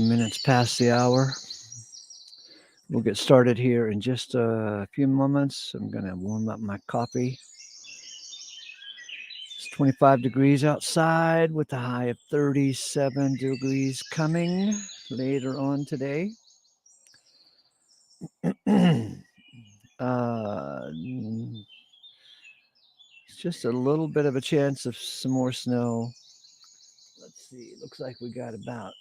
minutes past the hour. We'll get started here in just a few moments. I'm going to warm up my coffee. It's 25 degrees outside with a high of 37 degrees coming later on today. It's just a little bit of a chance of some more snow. Let's see. It looks like we got about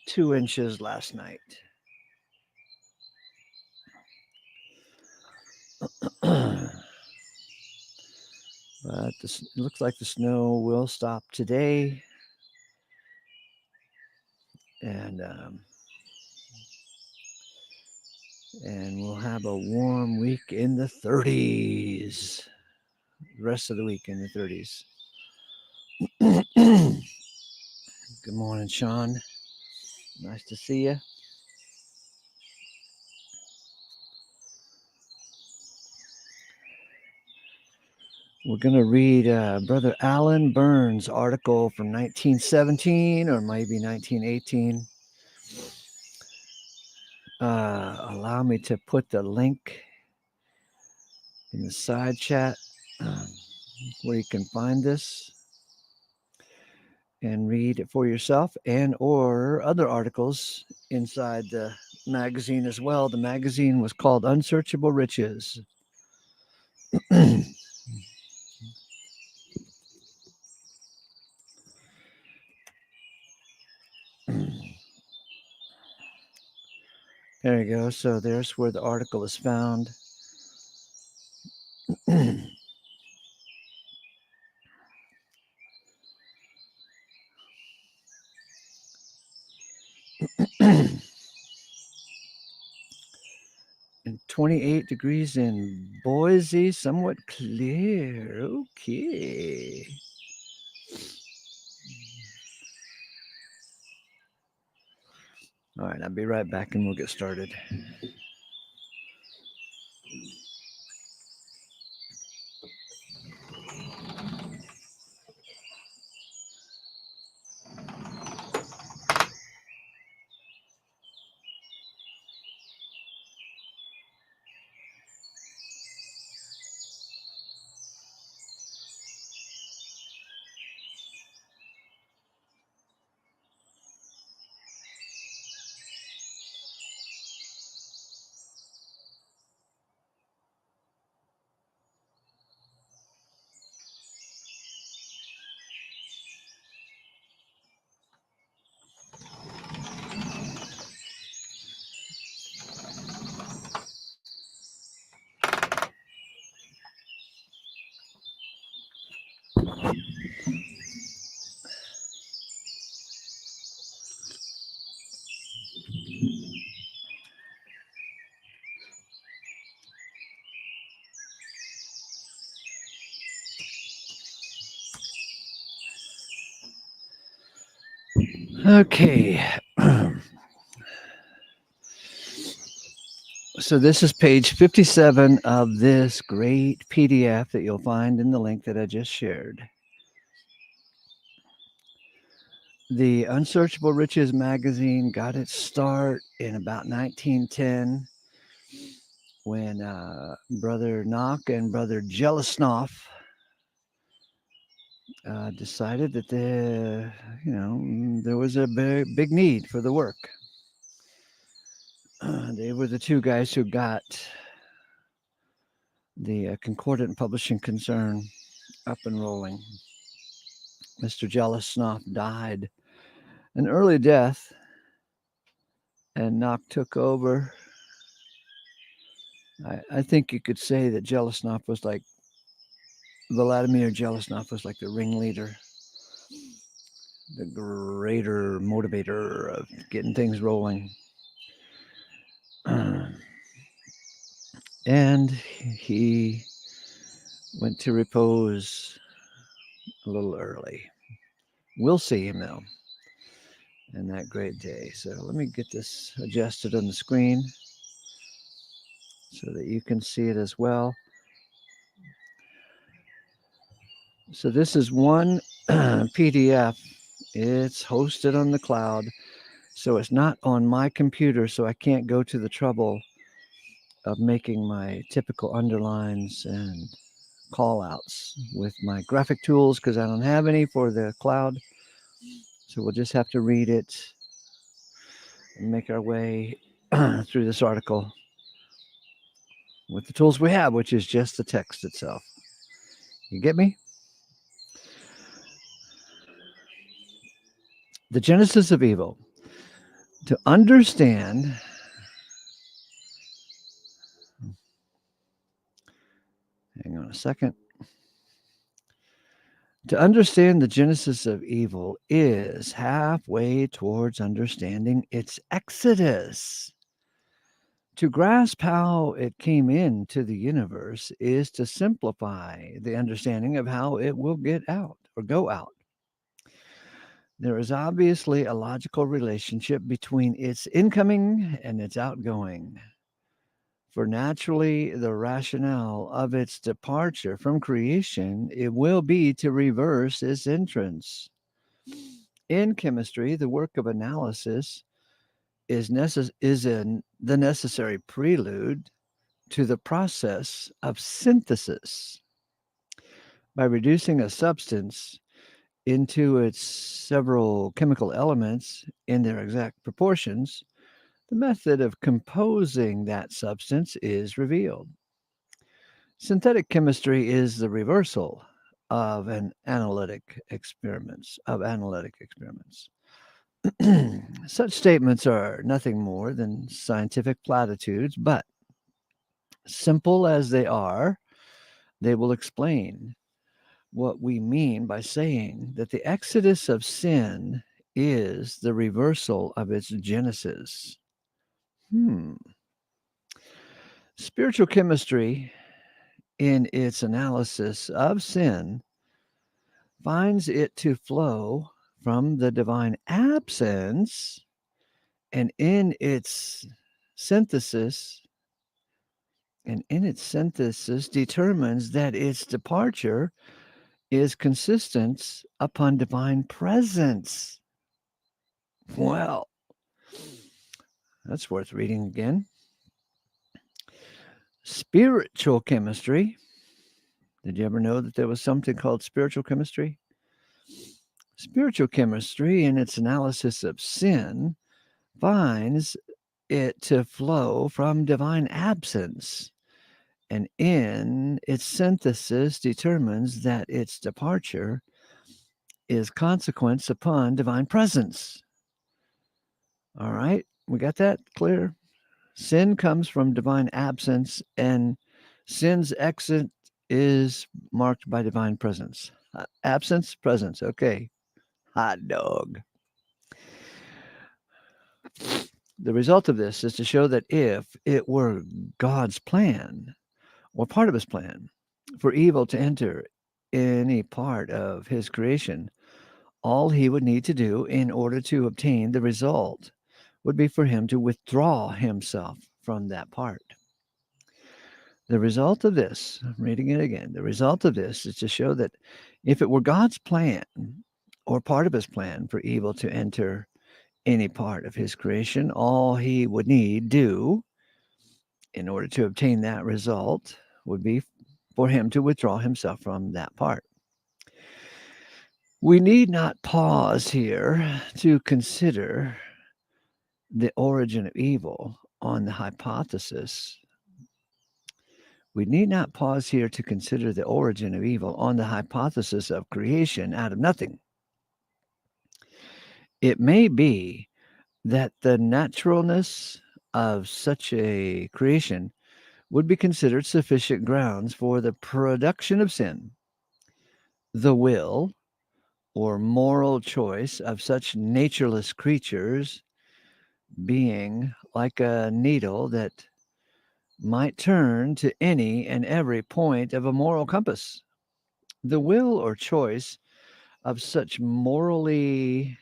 2 inches last night. But it looks like the snow will stop today. And we'll have a warm week in the 30s. The rest of the week in the 30s. Good morning, Sean. Nice to see you. We're going to read Brother Alan Burns' article from 1917 or maybe 1918. Allow me to put the link in the side chat where you can find this and read it for yourself and or other articles inside the magazine as well. The magazine was called Unsearchable Riches. There you go. So there's where the article is found. And 28 degrees in Boise, somewhat clear. Okay. All right, I'll be right back and we'll get started. Okay. So this is page 57 of this great PDF that you'll find in the link that I just shared. The Unsearchable Riches magazine got its start in about 1910 when Brother Knock and Brother Jelisnoff decided that there was a big need for the work. They were the two guys who got the Concordant Publishing concern up and rolling. Mr. Jelisnoff died an early death, and Knock took over. I think you could say that Jelisnoff was like, Vladimir Jelisnoff was like the ringleader, the greater motivator of getting things rolling. And he went to repose a little early. We'll see him though in that great day. So let me get this adjusted on the screen so that you can see it as well. So this is one PDF. It's hosted on the cloud, so it's not on my computer, so I can't go to the trouble of making my typical underlines and call outs with my graphic tools because I don't have any for the cloud. So we'll just have to read it and make our way through this article with the tools we have, which is just the text itself. You get me? The genesis of evil. To understand, hang on a second. To understand the genesis of evil is halfway towards understanding its exodus. To grasp how it came into the universe is to simplify the understanding of how it will get out or go out. There is obviously a logical relationship between its incoming and its outgoing. For naturally, the rationale of its departure from creation, it will be to reverse its entrance. In chemistry, the work of analysis is the necessary prelude to the process of synthesis. By reducing a substance into its several chemical elements in their exact proportions, the method of composing that substance is revealed. Synthetic chemistry is the reversal of analytic experiments. Such statements are nothing more than scientific platitudes, but simple as they are, they will explain what we mean by saying that the exodus of sin is the reversal of its genesis. Spiritual chemistry, in its analysis of sin, finds it to flow from the divine absence And in its synthesis, determines that its departure is consistent upon divine presence. Well, that's worth reading again. Spiritual chemistry. Did you ever know that there was something called spiritual chemistry? Spiritual chemistry, in its analysis of sin, finds it to flow from divine absence, and in its synthesis determines that its departure is consequence upon divine presence. All right, we got that clear? Sin comes from divine absence, and sin's exit is marked by divine presence. Absence, presence. Okay. Hot dog. The result of this is to show that if it were God's plan, or part of his plan, for evil to enter any part of his creation, all he would need to do in order to obtain the result would be for him to withdraw himself from that part. The result of this, I'm reading it again, the result of this is to show that if it were God's plan or part of his plan for evil to enter any part of his creation, all he would need do in order to obtain that result would be for him to withdraw himself from that part. We need not pause here to consider the origin of evil on the hypothesis. We need not pause here to consider the origin of evil on the hypothesis of creation out of nothing. It may be that the naturalness of such a creation would be considered sufficient grounds for the production of sin. The will or moral choice of such natureless creatures being like a needle that might turn to any and every point of a moral compass. The will or choice of such morally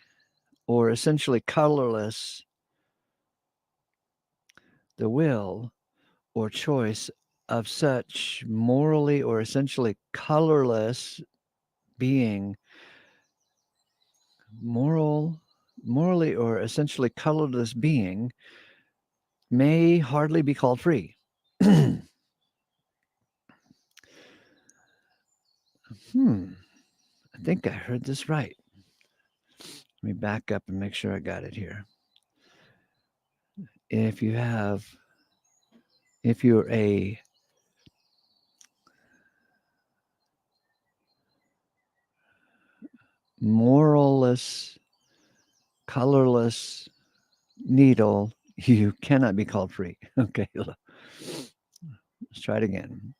or essentially colorless, the will or choice of such morally or essentially colorless being, morally or essentially colorless being, may hardly be called free. I think I heard this right. Let me back up and make sure I got it here. If you're a moralless, colorless needle, you cannot be called free. Okay, let's try it again.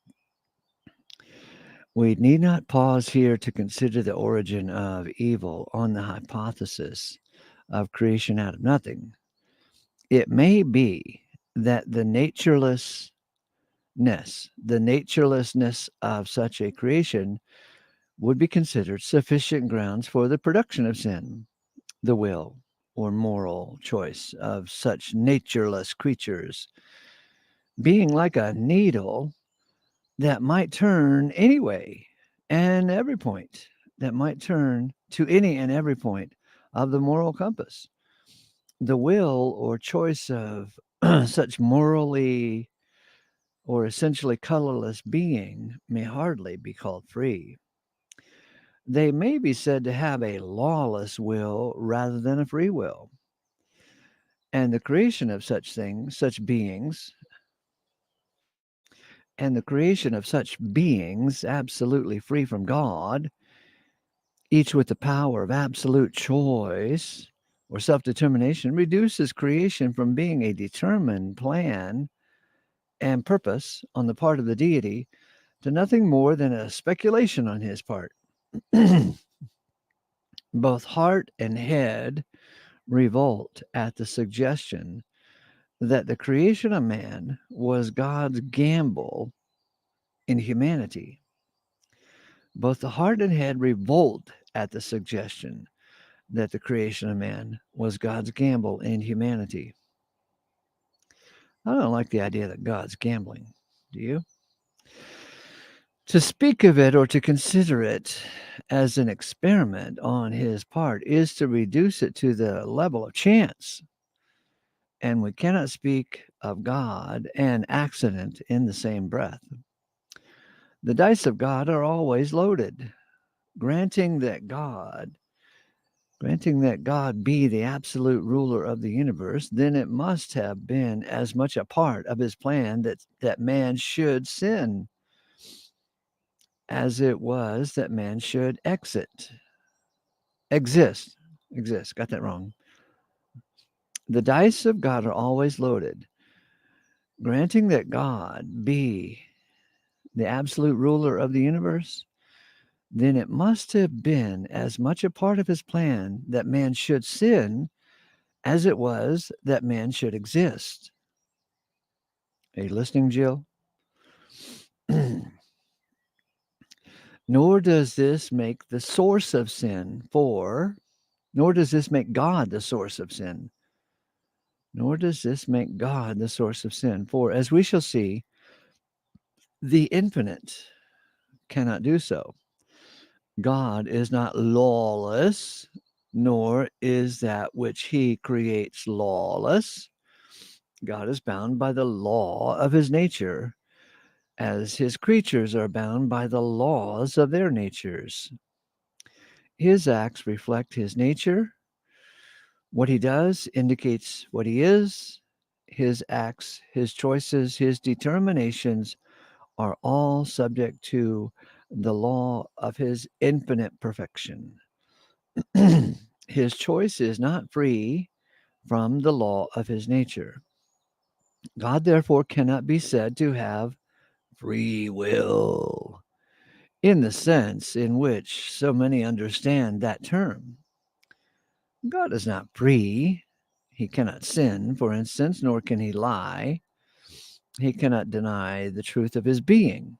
We need not pause here to consider the origin of evil on the hypothesis of creation out of nothing. It may be that the naturelessness of such a creation would be considered sufficient grounds for the production of sin. The will or moral choice of such natureless creatures being like a needle that might turn any way and every point, that might turn to any and every point of the moral compass. The will or choice of such morally or essentially colorless being may hardly be called free. They may be said to have a lawless will rather than a free will. And the creation of such things, such beings, absolutely free from God, each with the power of absolute choice or self-determination, reduces creation from being a determined plan and purpose on the part of the deity to nothing more than a speculation on his part. Both heart and head revolt at the suggestion that the creation of man was God's gamble in humanity. Both the heart and head revolt at the suggestion that the creation of man was God's gamble in humanity. I don't like the idea that God's gambling. Do you? To speak of it or to consider it as an experiment on his part is to reduce it to the level of chance. And we cannot speak of God and accident in the same breath. The dice of God are always loaded, granting that God be the absolute ruler of the universe, then it must have been as much a part of his plan that man should sin as it was that man should exist. Got that wrong. The dice of God are always loaded, granting that God be the absolute ruler of the universe, then it must have been as much a part of his plan that man should sin as it was that man should exist. Are you listening, Jill? Nor does this make the source of sin, nor does this make God the source of sin. Nor does this make God the source of sin. For, as we shall see, the infinite cannot do so. God is not lawless, nor is that which he creates lawless. God is bound by the law of his nature, as his creatures are bound by the laws of their natures. His acts reflect his nature. What he does indicates what he is. His acts, his choices, his determinations are all subject to the law of his infinite perfection. His choice is not free from the law of his nature. God, therefore, cannot be said to have free will in the sense in which so many understand that term. God is not free. He cannot sin, for instance, nor can he lie. He cannot deny the truth of his being.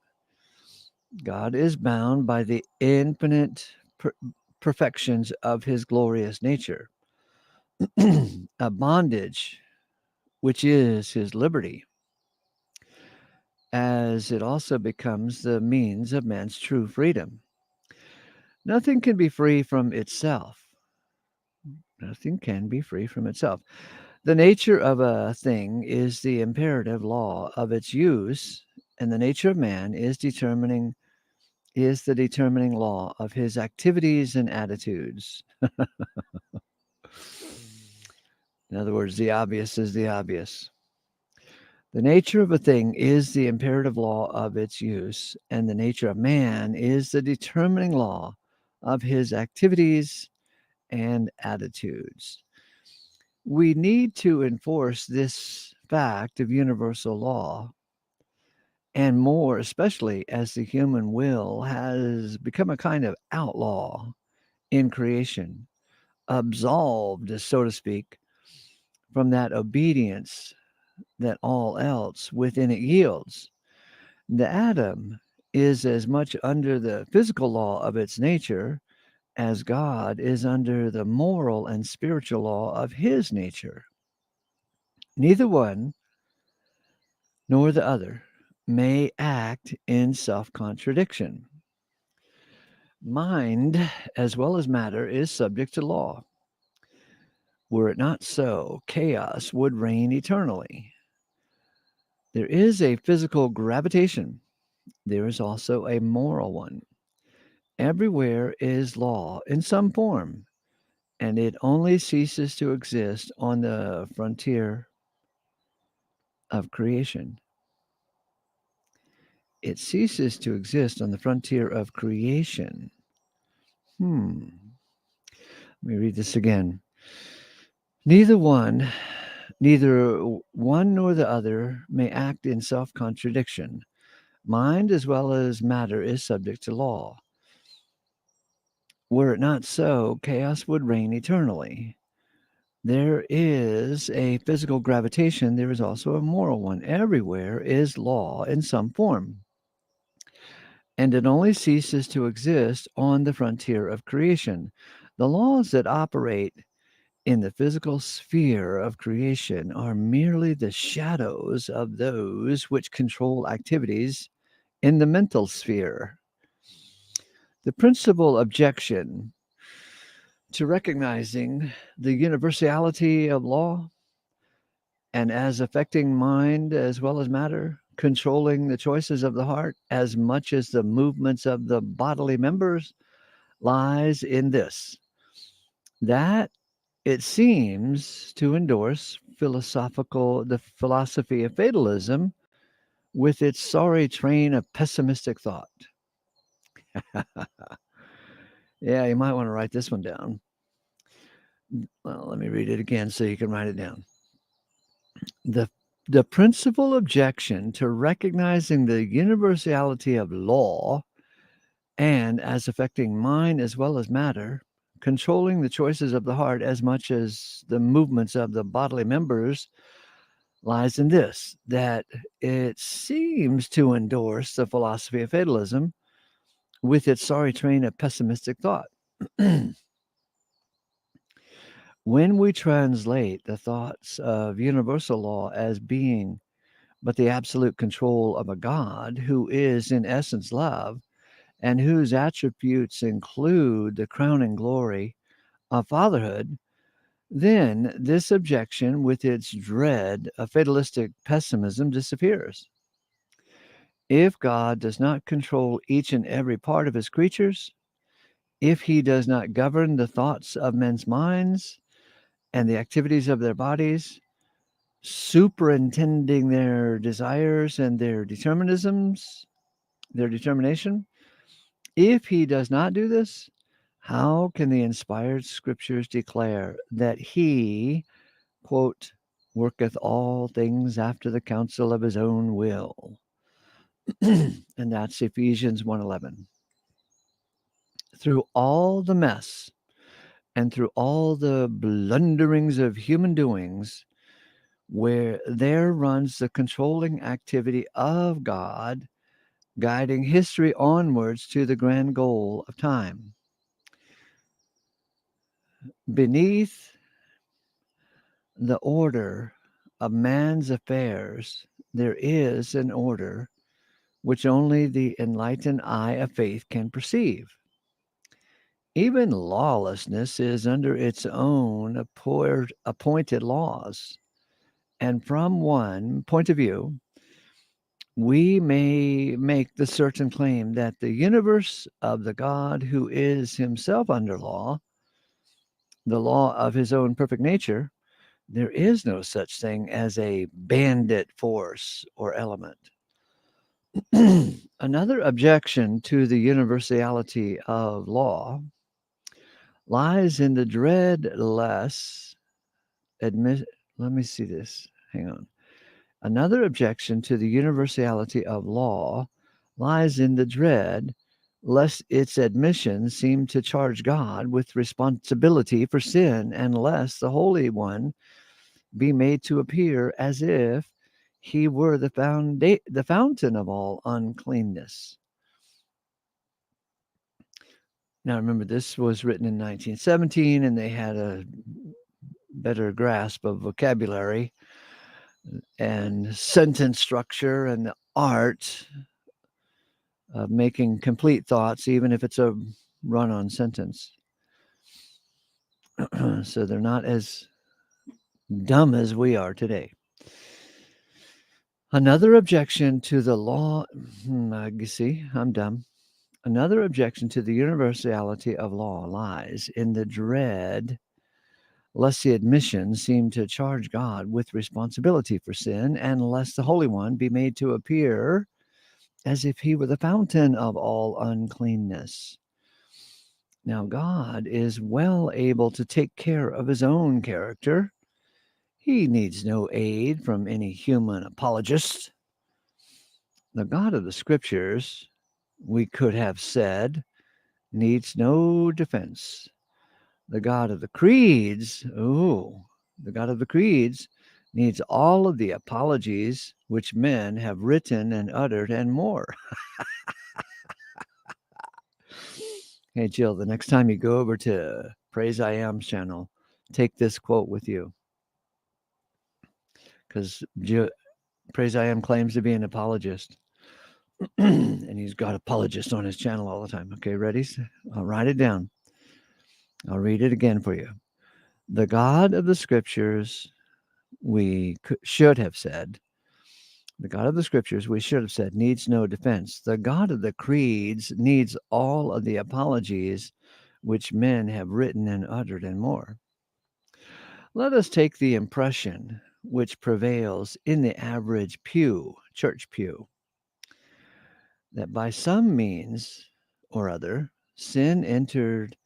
God is bound by the infinite perfections of his glorious nature, a bondage which is his liberty, as it also becomes the means of man's true freedom. Nothing can be free from itself. Nothing can be free from itself. The nature of a thing is the imperative law of its use, and the nature of man is the determining law of his activities and attitudes. In other words, the obvious is the obvious. The nature of a thing is the imperative law of its use, and the nature of man is the determining law of his activities and attitudes. We need to enforce this fact of universal law, and more especially as the human will has become a kind of outlaw in creation, absolved, so to speak, from that obedience that all else within it yields. The atom is as much under the physical law of its nature as God is under the moral and spiritual law of his nature. Neither one nor the other may act in self-contradiction. Mind, as well as matter, is subject to law. Were it not so, chaos would reign eternally. There is a physical gravitation. There is also a moral one. Everywhere is law in some form, and it only ceases to exist on the frontier of creation. It ceases to exist on the frontier of creation. Let me read this again. Neither one nor the other may act in self-contradiction. Mind as well as matter is subject to law. Were it not so, chaos would reign eternally. There is a physical gravitation. There is also a moral one. Everywhere is law in some form, and it only ceases to exist on the frontier of creation. The laws that operate in the physical sphere of creation are merely the shadows of those which control activities in the mental sphere. The principal objection to recognizing the universality of law and as affecting mind as well as matter, controlling the choices of the heart as much as the movements of the bodily members, lies in this: that it seems to endorse the philosophy of fatalism with its sorry train of pessimistic thought. Yeah, you might want to write this one down. Well, let me read it again so you can write it down. The the principal objection to recognizing the universality of law and as affecting mind as well as matter, controlling the choices of the heart as much as the movements of the bodily members, lies in this: that it seems to endorse the philosophy of fatalism with its sorry train of pessimistic thought. When we translate the thoughts of universal law as being but the absolute control of a God who is in essence love and whose attributes include the crowning glory of fatherhood, then this objection with its dread of fatalistic pessimism disappears. If God does not control each and every part of his creatures, if he does not govern the thoughts of men's minds and the activities of their bodies, superintending their desires and their determination, if he does not do this, how can the inspired scriptures declare that he, quote, worketh all things after the counsel of his own will? And that's Ephesians 1:11. Through all the mess and through all the blunderings of human doings, where there runs the controlling activity of God, guiding history onwards to the grand goal of time. Beneath the order of man's affairs, there is an order which only the enlightened eye of faith can perceive. Even lawlessness is under its own appointed laws. And from one point of view, we may make the certain claim that the universe of the God who is himself under law, the law of his own perfect nature, there is no such thing as a bandit force or element. Another objection to the universality of law lies in the dread lest admit. Let me see this. Hang on. Another objection to the universality of law lies in the dread lest its admission seem to charge God with responsibility for sin, and lest the Holy One be made to appear as if he were the fountain of all uncleanness. Now, remember, this was written in 1917, and they had a better grasp of vocabulary and sentence structure and the art of making complete thoughts, even if it's a run-on sentence. So they're not as dumb as we are today. Another objection to the law, you see, I'm dumb. Another objection to the universality of law lies in the dread lest the admission seem to charge God with responsibility for sin, and lest the Holy One be made to appear as if he were the fountain of all uncleanness. Now, God is well able to take care of his own character. He needs no aid from any human apologist. The God of the Scriptures, we could have said, needs no defense. The God of the creeds, the God of the creeds needs all of the apologies which men have written and uttered and more. Hey, Jill, the next time you go over to Praise I Am's channel, take this quote with you. Because Praise I Am claims to be an apologist. And he's got apologists on his channel all the time. Okay, ready? I'll write it down. I'll read it again for you. The God of the Scriptures, we should have said, the God of the Scriptures, we should have said, needs no defense. The God of the creeds needs all of the apologies which men have written and uttered and more. Let us take the impression which prevails in the average pew, church pew, that by some means or other, sin entered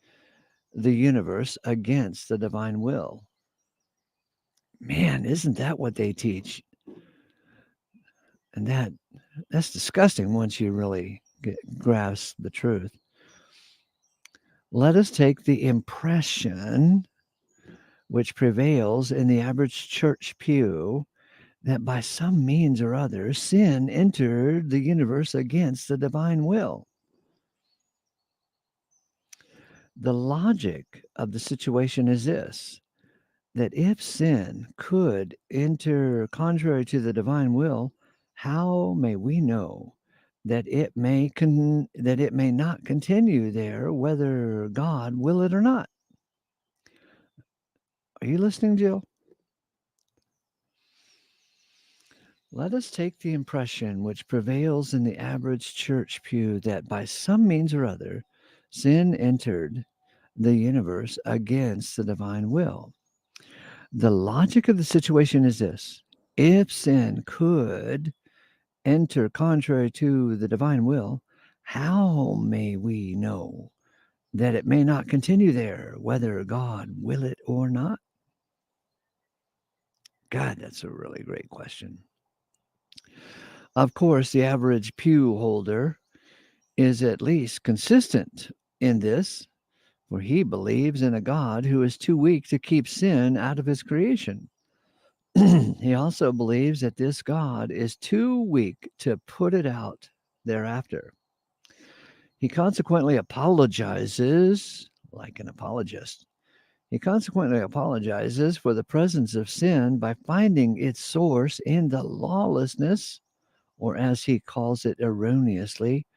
the universe against the divine will. Man, isn't that what they teach? And that's disgusting once you really grasp the truth. Let us take the impression which prevails in the average church pew that by some means or other, sin entered the universe against the divine will. The logic of the situation is this, that if sin could enter contrary to the divine will, how may we know that it may not continue there, whether God will it or not? Are you listening, Jill? Let us take the impression which prevails in the average church pew that by some means or other, sin entered the universe against the divine will. The logic of the situation is this: if sin could enter contrary to the divine will, how may we know that it may not continue there, whether God will it or not? God, that's a really great question. Of course, the average pew holder is at least consistent in this, for he believes in a God who is too weak to keep sin out of his creation. He also believes that this God is too weak to put it out thereafter. He consequently apologizes, like an apologist. He consequently apologizes for the presence of sin by finding its source in the lawlessness, or as he calls it erroneously,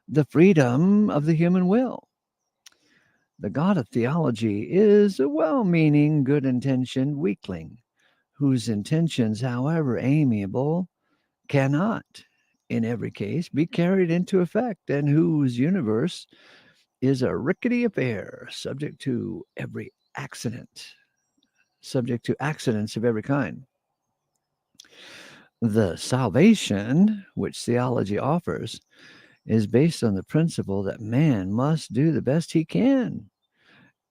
the freedom of the human will. The God of theology is a well-meaning, good-intentioned weakling, whose intentions, however amiable, cannot, in every case, be carried into effect, and whose universe is a rickety affair, subject to accidents of every kind. The salvation which theology offers is based on the principle that man must do the best he can,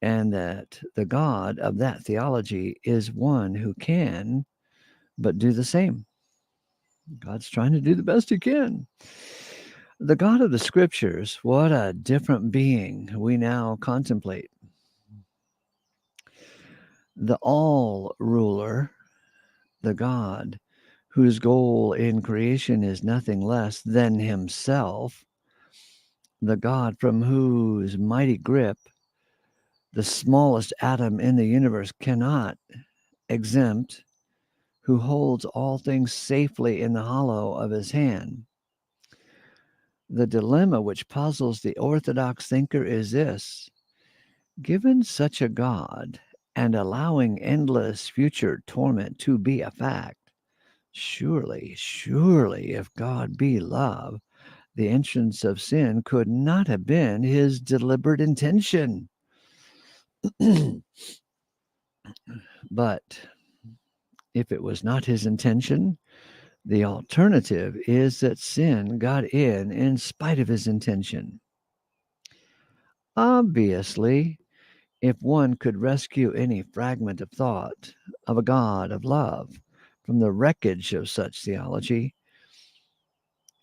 and that the God of that theology is one who can but do the same. God's trying to do the best he can. The God of the Scriptures, what a different being we now contemplate. The all-ruler, the God whose goal in creation is nothing less than himself, the God from whose mighty grip the smallest atom in the universe cannot exempt, who holds all things safely in the hollow of his hand. The dilemma which puzzles the orthodox thinker is this: given such a God and allowing endless future torment to be a fact, surely, if God be love, the entrance of sin could not have been his deliberate intention. But if it was not his intention, the alternative is that sin got in spite of his intention. Obviously, if one could rescue any fragment of thought of a God of love from the wreckage of such theology,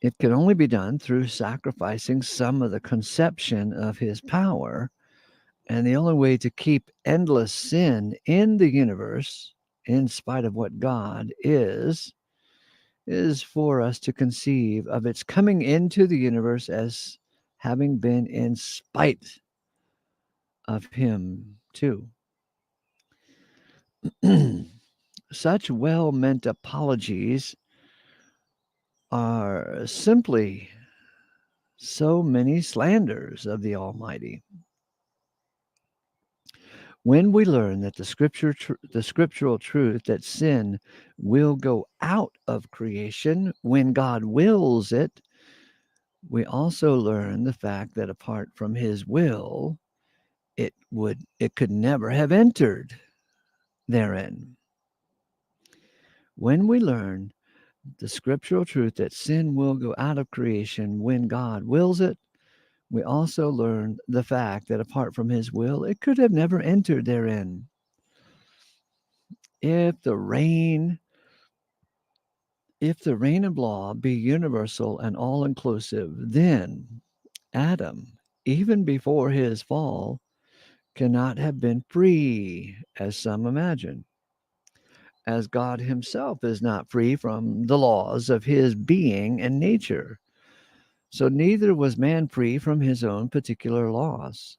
it can only be done through sacrificing some of the conception of his power. And the only way to keep endless sin in the universe, in spite of what God is for us to conceive of its coming into the universe as having been in spite of him 2. Such well-meant apologies are simply so many slanders of the Almighty. When we learn that the scriptural truth that sin will go out of creation when God wills it, we also learn the fact that apart from his will, it could never have entered therein. When we learn the scriptural truth that sin will go out of creation when God wills it, we also learn the fact that apart from his will, it could have never entered therein. If the reign of law be universal and all-inclusive, then Adam, even before his fall, cannot have been free, as some imagine, as God himself is not free from the laws of his being and nature. So neither was man free from his own peculiar laws.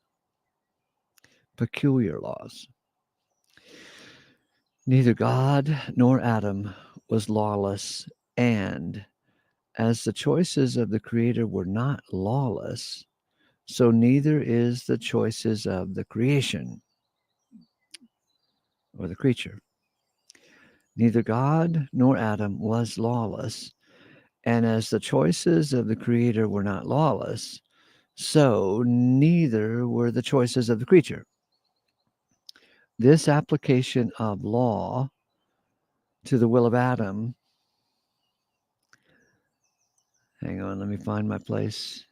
Neither God nor Adam was lawless, and as the choices of the Creator were not lawless, so neither is the choices of the creation or the creature. Neither God nor Adam was lawless, and as the choices of the Creator were not lawless, so neither were the choices of the creature. This application of law to the will of Adam, hang on, let me find my place.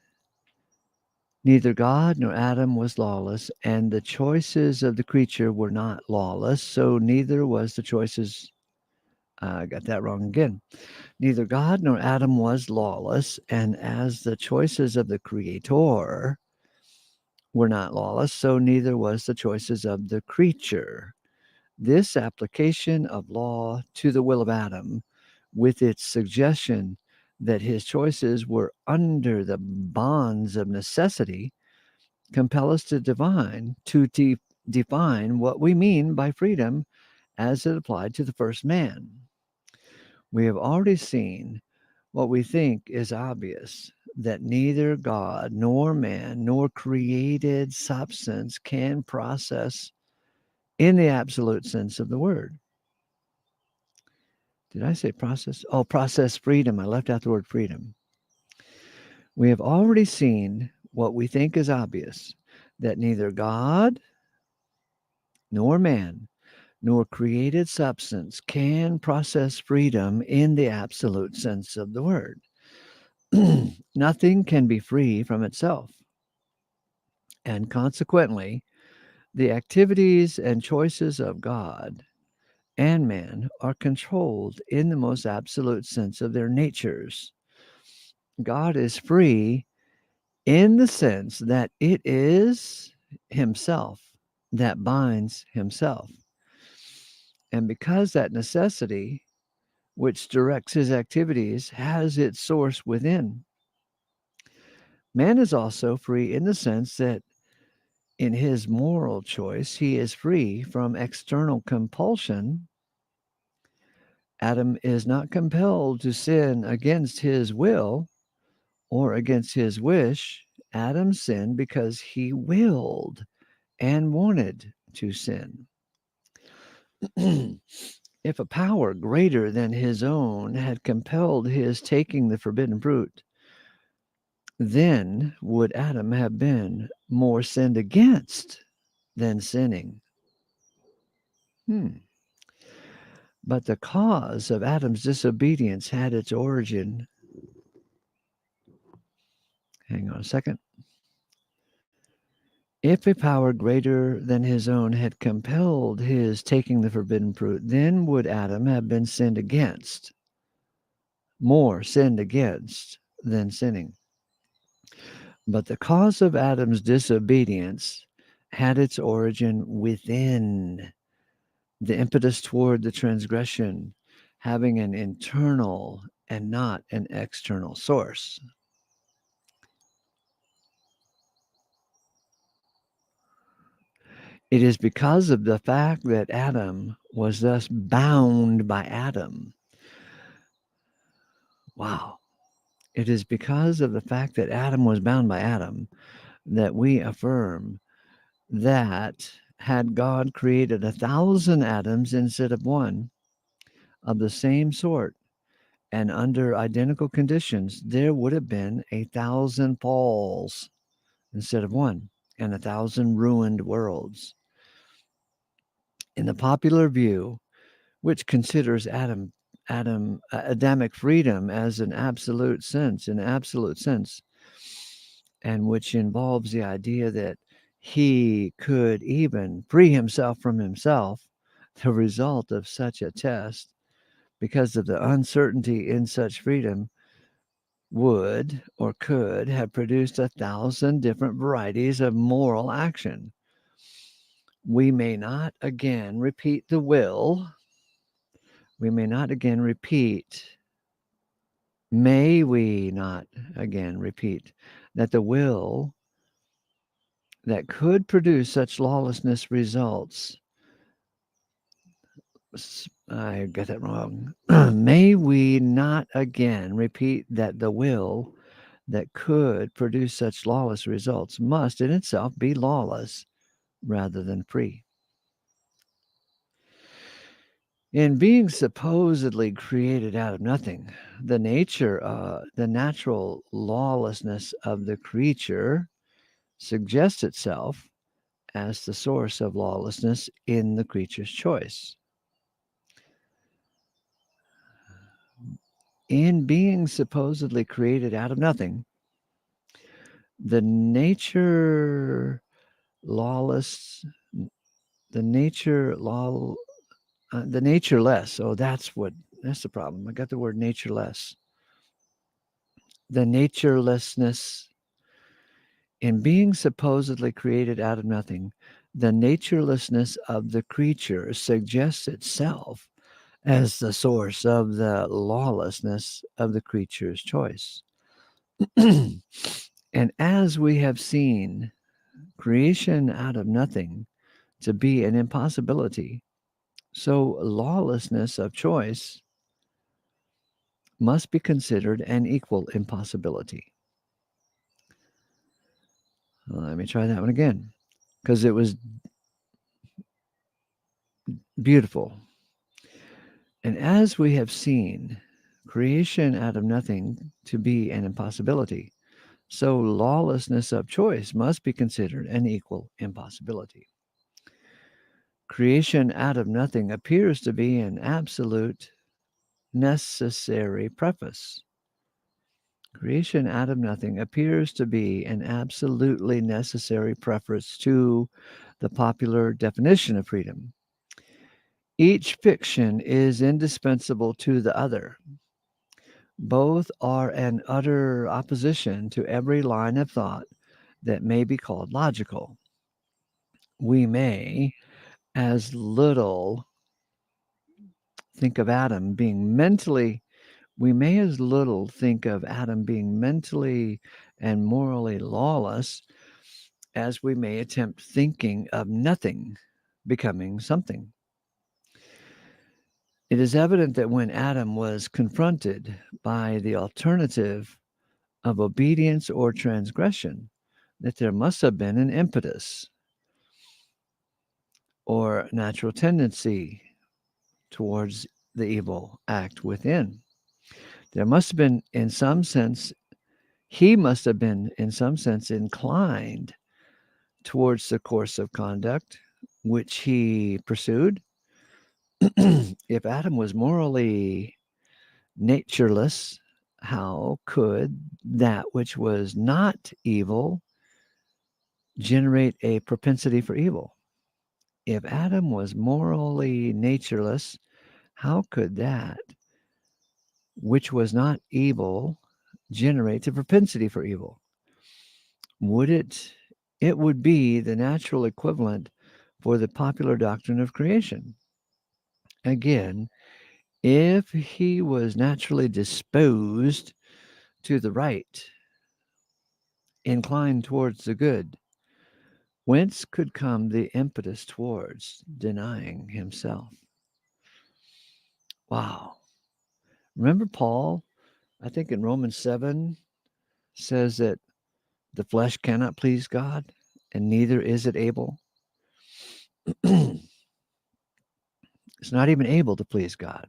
Neither God nor Adam was lawless, and the choices of the creature were not lawless, so neither was the choices. I got that wrong again. Neither God nor Adam was lawless, and as the choices of the Creator were not lawless, so neither was the choices of the creature. This application of law to the will of Adam, with its suggestion that his choices were under the bonds of necessity, compel us to define what we mean by freedom as it applied to the first man. We have already seen what we think is obvious, that neither God nor man nor created substance can process in the absolute sense of the word. Did I say process? Oh, process freedom. I left out the word freedom. We have already seen what we think is obvious, that neither God nor man nor created substance can process freedom in the absolute sense of the word. Nothing can be free from itself. And consequently, the activities and choices of God and man are controlled in the most absolute sense of their natures. God is free in the sense that it is himself that binds himself. And because that necessity, which directs his activities, has its source within, man is also free in the sense that in his moral choice, he is free from external compulsion. Adam is not compelled to sin against his will or against his wish. Adam sinned because he willed and wanted to sin. If a power greater than his own had compelled his taking the forbidden fruit, then would Adam have been more sinned against than sinning. But the cause of Adam's disobedience had its origin. Hang on a second. If a power greater than his own had compelled his taking the forbidden fruit, then would Adam have been sinned against, more sinned against than sinning. But the cause of Adam's disobedience had its origin within, the impetus toward the transgression having an internal and not an external source. It is because of the fact that Adam was thus bound by Adam. Wow. It is because of the fact that Adam was bound by Adam that we affirm that had God created 1,000 atoms instead of one of the same sort and under identical conditions, there would have been 1,000 falls instead of one and 1,000 ruined worlds. In the popular view, which considers Adamic freedom as an absolute sense, and which involves the idea that he could even free himself from himself, the result of such a test, because of the uncertainty in such freedom, would or could have produced 1,000 different varieties of moral action. We may not again repeat the will. We may not again repeat, may we not again repeat that the will that could produce such lawlessness results. I got that wrong. May we not again repeat that the will that could produce such lawless results must in itself be lawless rather than free. In being supposedly created out of nothing, the natural lawlessness of the creature suggests itself as the source of lawlessness in the creature's choice. In being supposedly created out of nothing, the nature lawless, the nature law, the natureless. Oh, that's the problem. I got the word natureless. The naturelessness in being supposedly created out of nothing, the naturelessness of the creature suggests itself as the source of the lawlessness of the creature's choice. And as we have seen creation out of nothing to be an impossibility, so lawlessness of choice must be considered an equal impossibility. Let me try that one again, because it was beautiful. And as we have seen creation out of nothing to be an impossibility, so lawlessness of choice must be considered an equal impossibility. Creation out of nothing appears to be an absolute necessary preface. Creation out of nothing appears to be an absolutely necessary preface to the popular definition of freedom. Each fiction is indispensable to the other. Both are an utter opposition to every line of thought that may be called logical. We may as little think of Adam being mentally and morally lawless as we may attempt thinking of nothing becoming something. It is evident that when Adam was confronted by the alternative of obedience or transgression, that there must have been an impetus or natural tendency towards the evil act within. There must have been, in some sense, he must have been, in some sense, inclined towards the course of conduct which he pursued. If Adam was morally natureless, how could that which was not evil generate a propensity for evil? If Adam was morally natureless, how could that which was not evil generate a propensity for evil? It would be the natural equivalent for the popular doctrine of creation. Again, if he was naturally disposed to the right, inclined towards the good, Whence could come the impetus towards denying himself? Wow. Remember Paul, I think in Romans 7, says that the flesh cannot please God, and neither is it able. It's not even able to please God.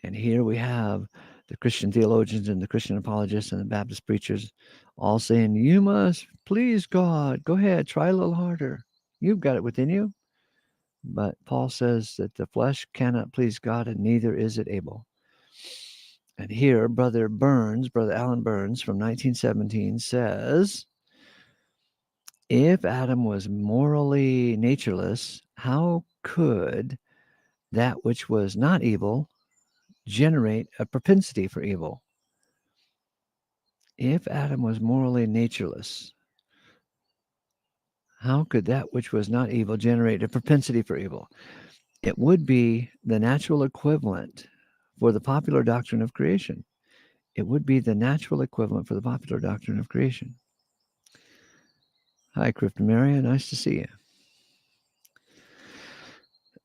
And here we have the Christian theologians and the Christian apologists and the Baptist preachers all saying, you must please God. Go ahead, try a little harder. You've got it within you. But Paul says that the flesh cannot please God, and neither is it able. And here, Brother Alan Burns from 1917 says, if Adam was morally natureless, how could that which was not evil generate a propensity for evil? If Adam was morally natureless, how could that which was not evil generate a propensity for evil? It would be the natural equivalent for the popular doctrine of creation. It would be the natural equivalent for the popular doctrine of creation. Hi, Maria. Nice to see you.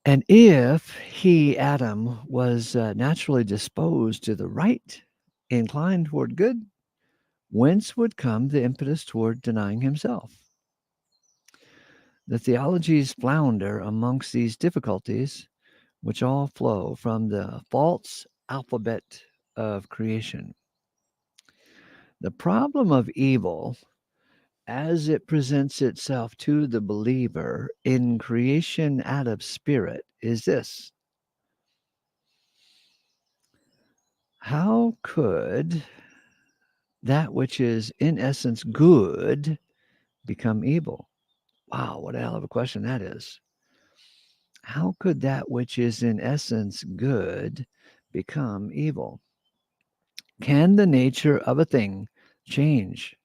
And if he, Adam, was naturally disposed to the right, inclined toward good, whence would come the impetus toward denying himself? The theologies flounder amongst these difficulties, which all flow from the false alphabet of creation. The problem of evil, as it presents itself to the believer in creation out of spirit, is this: how could that which is in essence good become evil? Wow, what a hell of a question that is. How could that which is in essence good become evil? Can the nature of a thing change?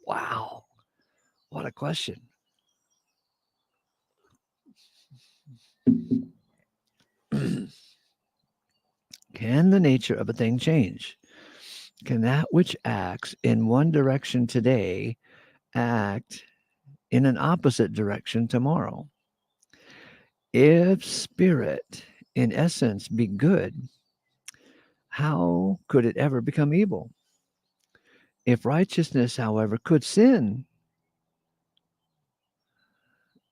Wow, what a question. Can the nature of a thing change? Can that which acts in one direction today act in an opposite direction tomorrow? If spirit, in essence, be good, how could it ever become evil? If righteousness, however, could sin,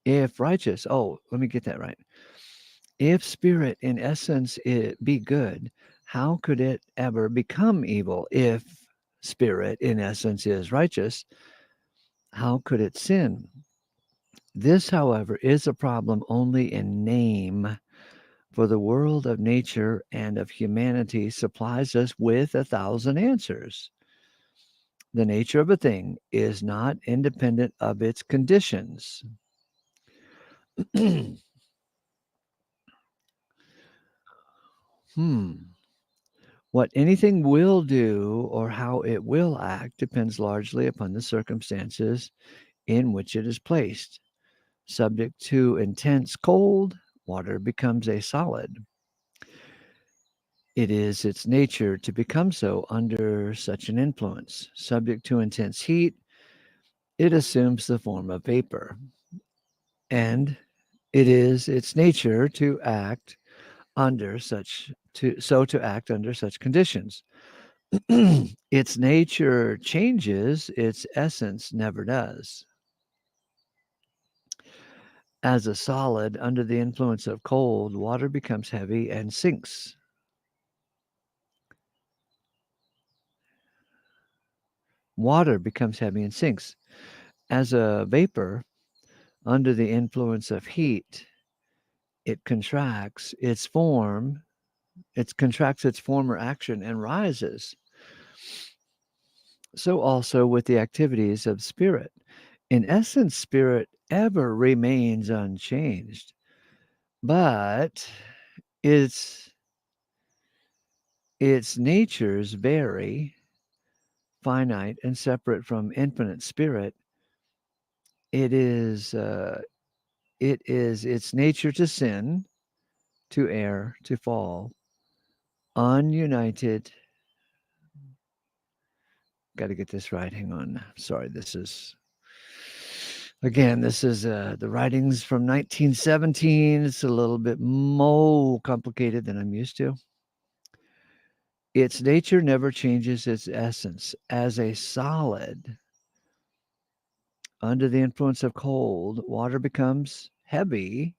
if righteous, oh, let me get that right. If spirit, in essence, it be good, how could it ever become evil? If spirit, in essence, is righteous, how could it sin? This, however, is a problem only in name, for the world of nature and of humanity supplies us with 1,000 answers. The nature of a thing is not independent of its conditions. What anything will do or how it will act depends largely upon the circumstances in which it is placed. Subject to intense cold, water becomes a solid. It is its nature to become so under such an influence. Subject to intense heat, it assumes the form of vapor. And it is its nature to act under such conditions. Its nature changes, its essence never does. As a solid under the influence of cold, water becomes heavy and sinks. Water becomes heavy and sinks. As a vapor under the influence of heat, it contracts its form, it contracts its former action and rises. So also with the activities of spirit. In essence, spirit ever remains unchanged, but its natures vary, finite and separate from infinite spirit. It is its nature to sin, to err, to fall, ununited. Got to get this right. Hang on. Sorry, this is Again, this is the writings from 1917. It's a little bit more complicated than I'm used to. Its nature never changes its essence. As a solid, under the influence of cold, water becomes heavy.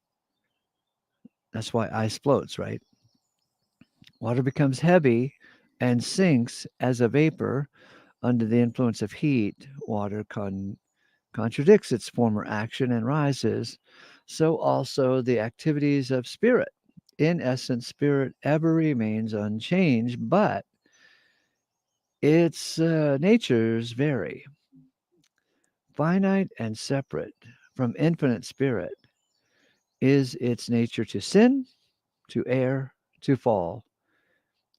That's why ice floats, right? Water becomes heavy and sinks as a vapor under the influence of heat. Water contradicts its former action and rises. So also the activities of spirit. In essence, spirit ever remains unchanged, but its natures vary. Finite and separate from infinite spirit is its nature to sin, to err, to fall.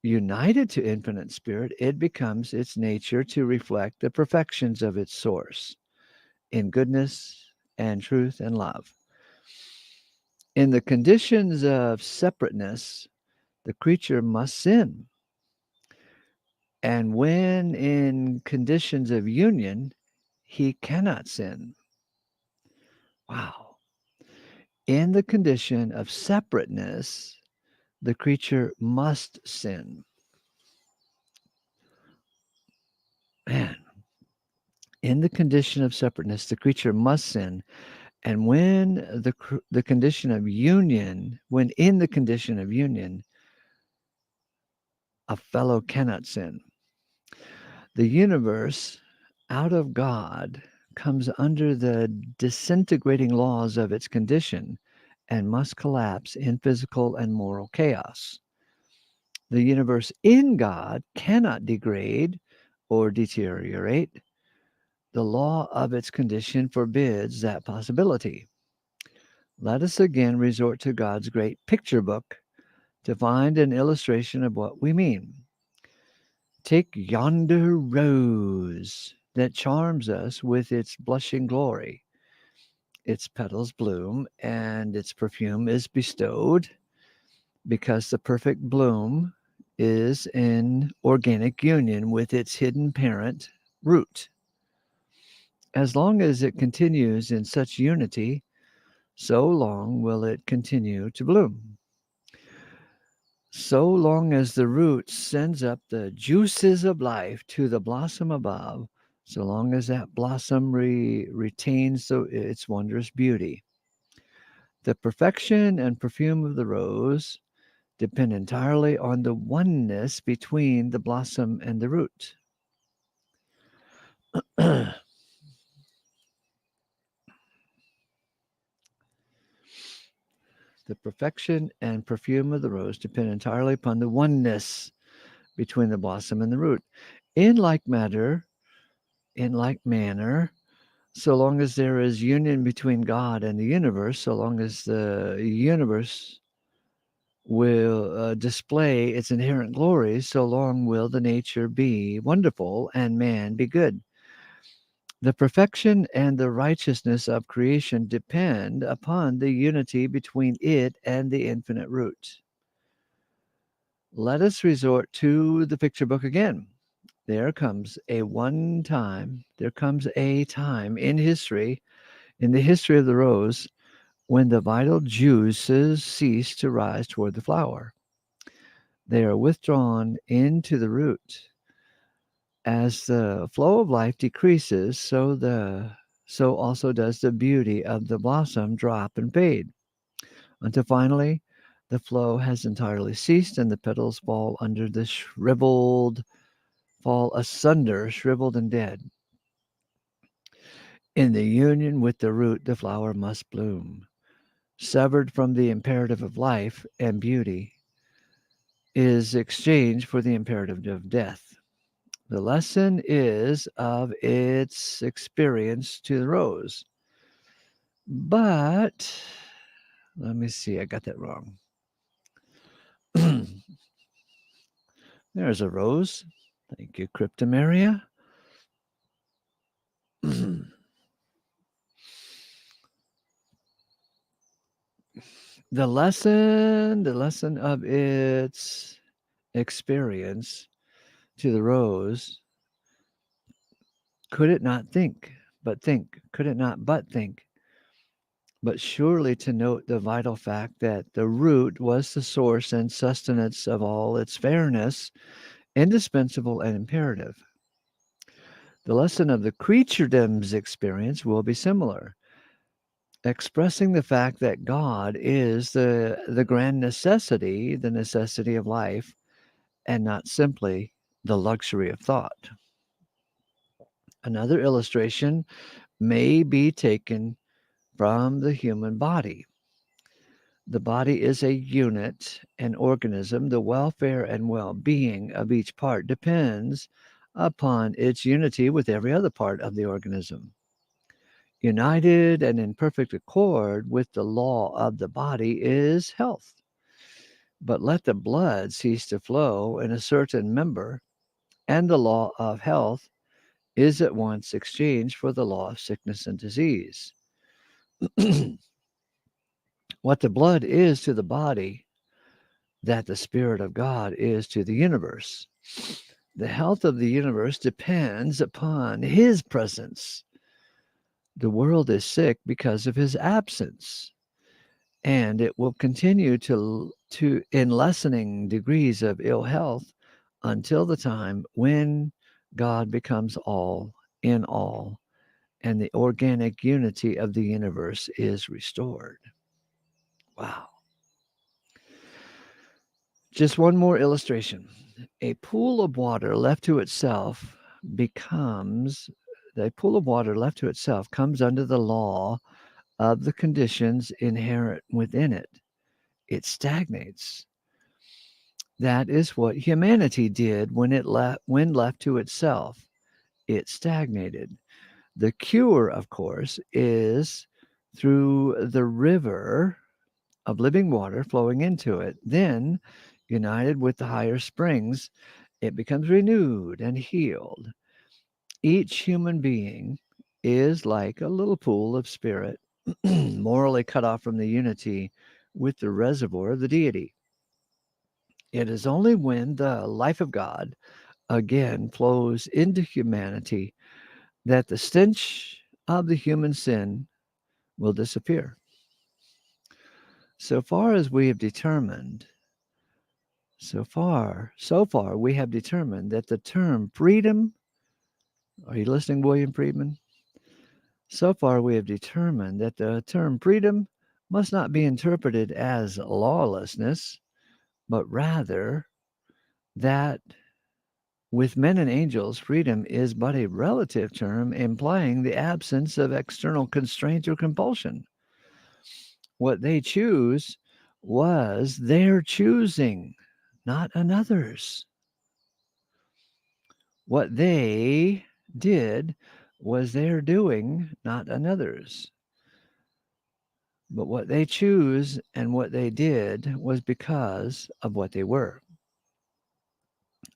United to infinite spirit, it becomes its nature to reflect the perfections of its source in goodness and truth and love. In the conditions of separateness, the creature must sin. And when in conditions of union, he cannot sin. Wow. In the condition of separateness, the creature must sin. Man, in the condition of separateness, the creature must sin. And when the condition of union, when in the condition of union, a fellow cannot sin. The universe, out of God, comes under the disintegrating laws of its condition and must collapse in physical and moral chaos. The universe in God cannot degrade or deteriorate. The law of its condition forbids that possibility. Let us again resort to God's great picture book to find an illustration of what we mean. Take yonder rose that charms us with its blushing glory. Its petals bloom, and its perfume is bestowed because the perfect bloom is in organic union with its hidden parent root. As long as it continues in such unity, so long will it continue to bloom. So long as the root sends up the juices of life to the blossom above, so long as that blossom retains its wondrous beauty. The perfection and perfume of the rose depend entirely on the oneness between the blossom and the root. The perfection and perfume of the rose depend entirely upon the oneness between the blossom and the root. In like manner, so long as there is union between God and the universe, so long as the universe will display its inherent glory, so long will the nature be wonderful and man be good. The perfection and the righteousness of creation depend upon the unity between it and the infinite root. Let us resort to the picture book again. There comes a time in history, in the history of the rose, when the vital juices cease to rise toward the flower. They are withdrawn into the root. As the flow of life decreases, so also does the beauty of the blossom drop and fade, until finally the flow has entirely ceased and the petals fall asunder, shriveled and dead. In the union with the root, the flower must bloom. Severed from the imperative of life and beauty is exchanged for the imperative of death. The lesson is of its experience to the rose. But, let me see, I got that wrong. There's a rose. Thank you, Cryptomeria. The lesson of its experience to the rose, could it not think? could it not but think, but surely to note the vital fact that the root was the source and sustenance of all its fairness, indispensable and imperative. The lesson of the creaturedom's experience will be similar, expressing the fact that God is the grand necessity, the necessity of life, and not simply the luxury of thought. Another illustration may be taken from the human body. The body is a unit, an organism. The welfare and well being of each part depends upon its unity with every other part of the organism. United and in perfect accord with the law of the body is health. But let the blood cease to flow in a certain member, and the law of health is at once exchanged for the law of sickness and disease. What the blood is to the body, that the Spirit of God is to the universe. The health of the universe depends upon His presence. The world is sick because of His absence, and it will continue to in lessening degrees of ill health until the time when God becomes all in all and the organic unity of the universe is restored. Wow. Just one more illustration. A pool of water left to itself becomes, a pool of water left to itself comes under the law of the conditions inherent within it. It stagnates. That is what humanity did when left to itself. It stagnated. The cure, of course, is through the river of living water flowing into it. Then, united with the higher springs, it becomes renewed and healed. Each human being is like a little pool of spirit, morally cut off from the unity with the reservoir of the deity. It is only when the life of God again flows into humanity that the stench of the human sin will disappear. So far as we have determined, so far we have determined that the term freedom, are you listening, William Friedman? So far we have determined that the term freedom must not be interpreted as lawlessness, but rather that with men and angels, freedom is but a relative term implying the absence of external constraint or compulsion. What they choose was their choosing, not another's. What they did was their doing, not another's. But what they choose and what they did was because of what they were.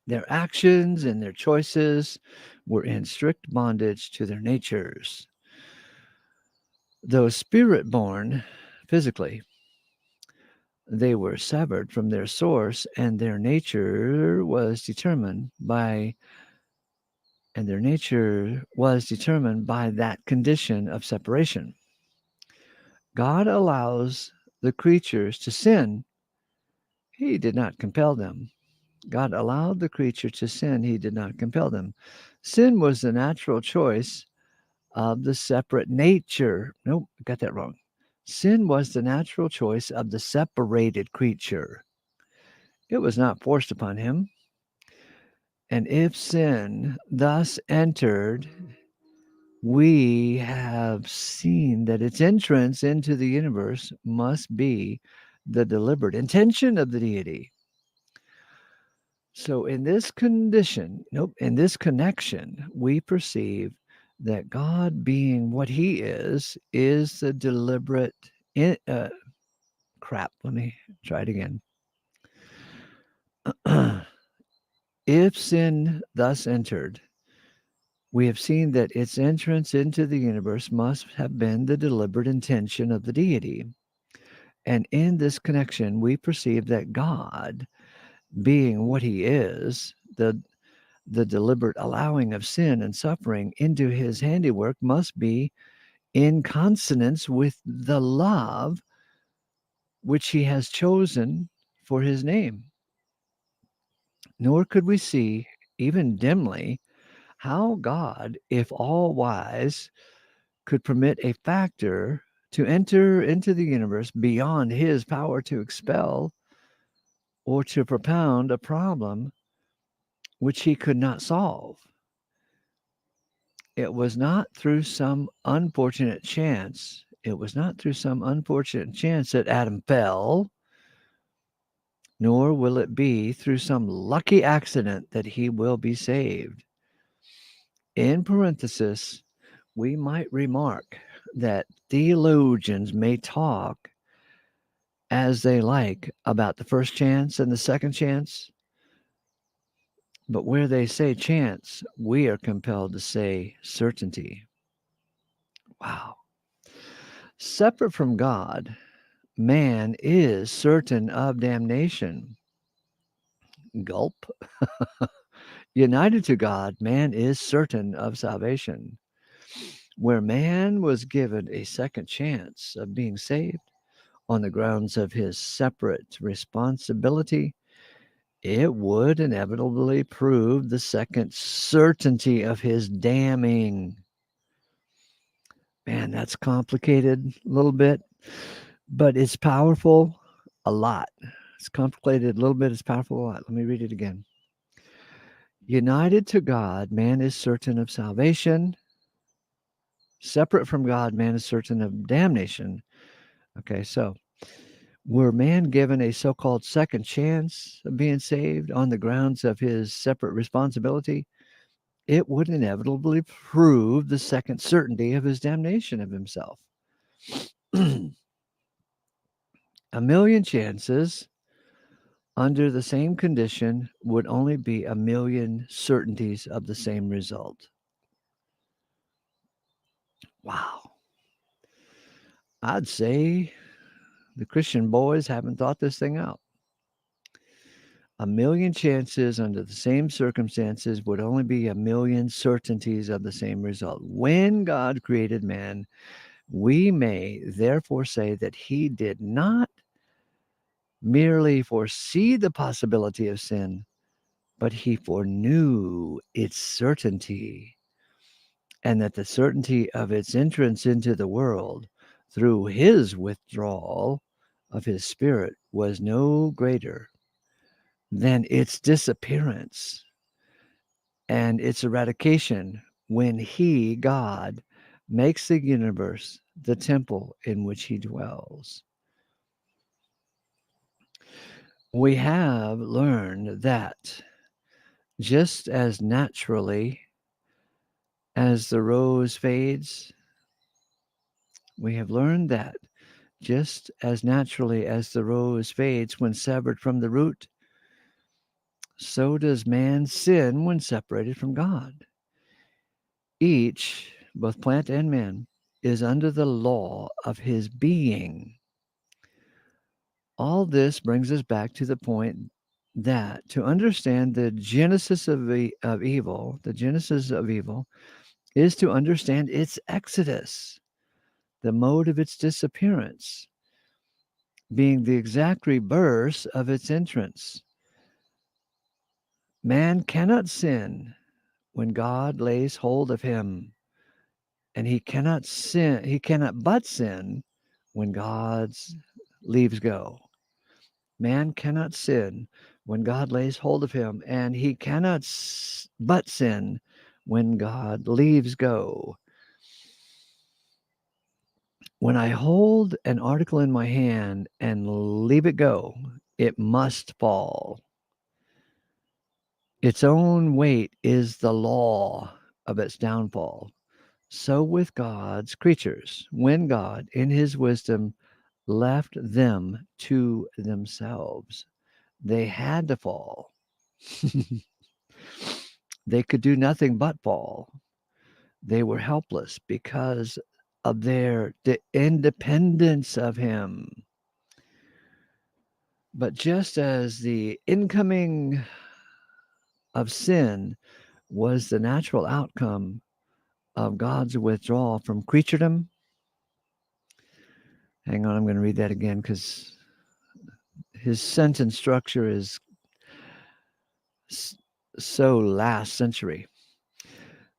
Their actions and their choices were in strict bondage to their natures. Though spirit born physically, they were severed from their source, and their nature was determined by that condition of separation. God allows the creatures to sin. He did not compel them. God allowed the creature to sin. He did not compel them. Sin was the natural choice of the separate nature. Nope, I got that wrong. Sin was the natural choice of the separated creature. It was not forced upon him. And if sin thus entered, we have seen that its entrance into the universe must be the deliberate intention of the deity. So in this connection, we perceive that God, being what He is the deliberate. Crap. Let me try it again. If sin thus entered, we have seen that its entrance into the universe must have been the deliberate intention of the deity. And in this connection, we perceive that God, being what He is, The deliberate allowing of sin and suffering into his handiwork must be in consonance with the love which he has chosen for his name. Nor could we see, even dimly, how God, if all wise, could permit a factor to enter into the universe beyond his power to expel or to propound a problem which he could not solve. It was not through some unfortunate chance. It was not through some unfortunate chance that Adam fell, nor will it be through some lucky accident that he will be saved. In parenthesis, we might remark that theologians may talk as they like about the first chance and the second chance, but where they say chance, we are compelled to say certainty. Wow. Separate from God, man is certain of damnation. Gulp. United to God, man is certain of salvation. Where man was given a second chance of being saved on the grounds of his separate responsibility, it would inevitably prove the second certainty of his damning. Man, that's complicated a little bit, but it's powerful a lot. It's complicated a little bit, it's powerful a lot. Let me read it again. United to God, man is certain of salvation. Separate from God, man is certain of damnation. Okay, so were man given a so called second chance of being saved on the grounds of his separate responsibility, it would inevitably prove the second certainty of his damnation of himself. A million chances under the same condition would only be a million certainties of the same result. Wow. I'd say the Christian boys haven't thought this thing out. A million chances under the same circumstances would only be a million certainties of the same result. When God created man, we may therefore say that he did not merely foresee the possibility of sin, but he foreknew its certainty, and that the certainty of its entrance into the world through his withdrawal of his spirit was no greater than its disappearance and its eradication when he, God, makes the universe the temple in which he dwells. We have learned that just as naturally as the rose fades, we have learned that just as naturally as the rose fades when severed from the root, so does man sin when separated from God. Each, both plant and man, is under the law of his being. All this brings us back to the point that to understand the genesis of evil, the genesis of evil, is to understand its exodus, the mode of its disappearance, being the exact reverse of its entrance. Man cannot sin when God lays hold of him, and he cannot but sin when God leaves go. Man cannot sin when God lays hold of him, and he cannot but sin when God leaves go. When I hold an article in my hand and leave it go, it must fall. Its own weight is the law of its downfall. So with God's creatures, when God, in his wisdom, left them to themselves, they had to fall. They could do nothing but fall. They were helpless because of their independence of him. But just as the incoming of sin was the natural outcome of God's withdrawal from creaturedom. Hang on, I'm going to read that again because his sentence structure is so last century.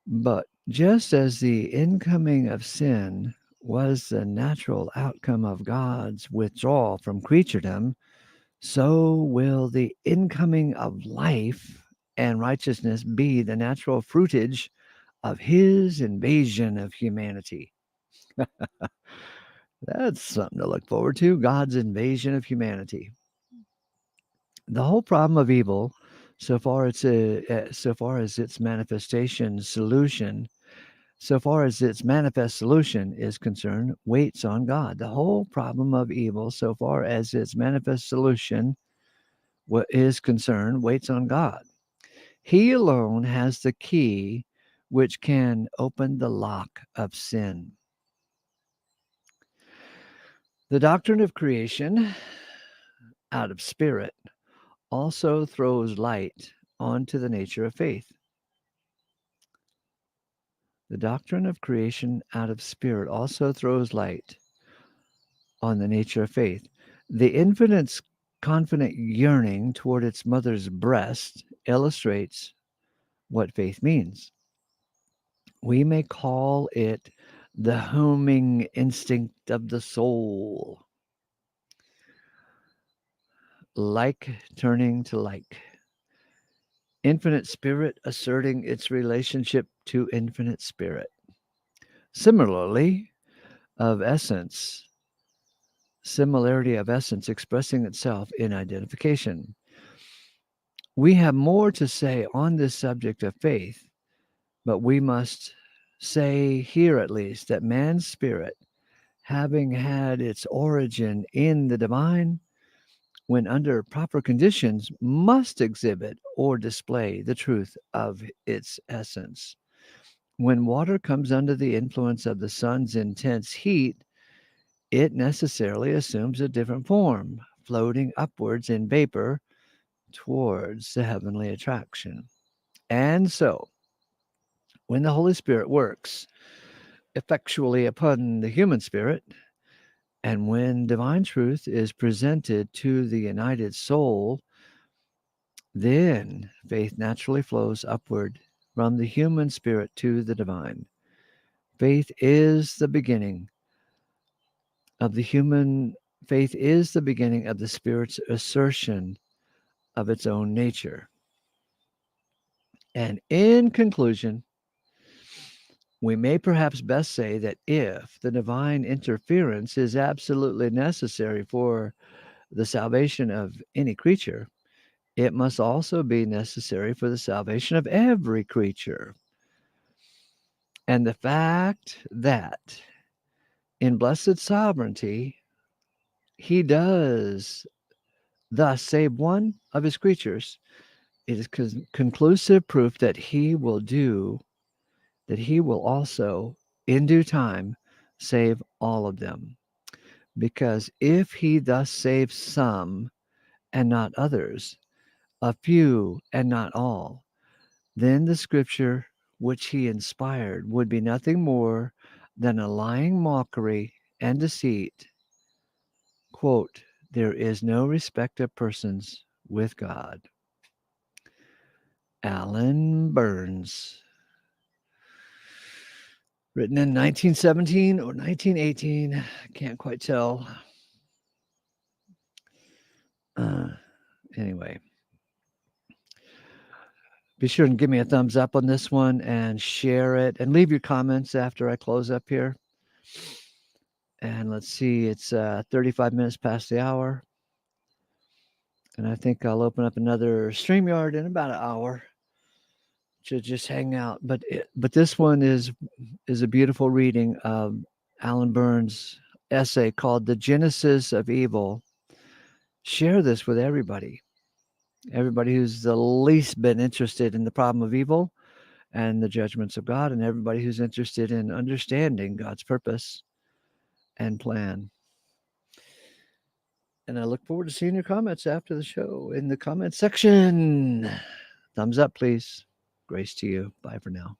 But just as the incoming of sin was the natural outcome of God's withdrawal from creaturedom, so will the incoming of life and righteousness be the natural fruitage of his invasion of humanity. That's something to look forward to, God's invasion of humanity. The whole problem of evil, so far as its manifestation solution, so far as its manifest solution is concerned, waits on God. The whole problem of evil, so far as its manifest solution is concerned, waits on God. He alone has the key which can open the lock of sin. The doctrine of creation out of spirit also throws light onto the nature of faith. The doctrine of creation out of spirit also throws light on the nature of faith. The infant's confident yearning toward its mother's breast illustrates what faith means. We may call it the homing instinct of the soul, like turning to like. Infinite spirit asserting its relationship to infinite spirit. Similarly, of essence, similarity of essence expressing itself in identification. We have more to say on this subject of faith, but we must say here at least that man's spirit, having had its origin in the divine, when under proper conditions, must exhibit or display the truth of its essence. When water comes under the influence of the sun's intense heat, it necessarily assumes a different form, floating upwards in vapor towards the heavenly attraction. And so, when the Holy Spirit works effectually upon the human spirit, and when divine truth is presented to the united soul, then faith naturally flows upward from the human spirit to the divine. Faith is the beginning of the human faith is the beginning of the spirit's assertion of its own nature. And in conclusion, we may perhaps best say that if the divine interference is absolutely necessary for the salvation of any creature, it must also be necessary for the salvation of every creature. And the fact that in blessed sovereignty, he does thus save one of his creatures, it is conclusive proof that he will also, in due time, save all of them. Because if he thus saves some and not others, a few and not all, then the scripture which he inspired would be nothing more than a lying mockery and deceit. Quote, there is no respect of persons with God. Alan Burns. Written in 1917 or 1918. I can't quite tell. Anyway, be sure and give me a thumbs up on this one and share it and leave your comments after I close up here. And let's see, it's 35 minutes past the hour. And I think I'll open up another StreamYard in about an hour to just hang out. But this one is a beautiful reading of Alan Burns' essay called The Genesis of Evil. Share this with everybody who's the least been interested in the problem of evil and the judgments of God, and everybody who's interested in understanding God's purpose and plan. And I look forward to seeing your comments after the show in the comment section. Thumbs up, please. Grace to you. Bye for now.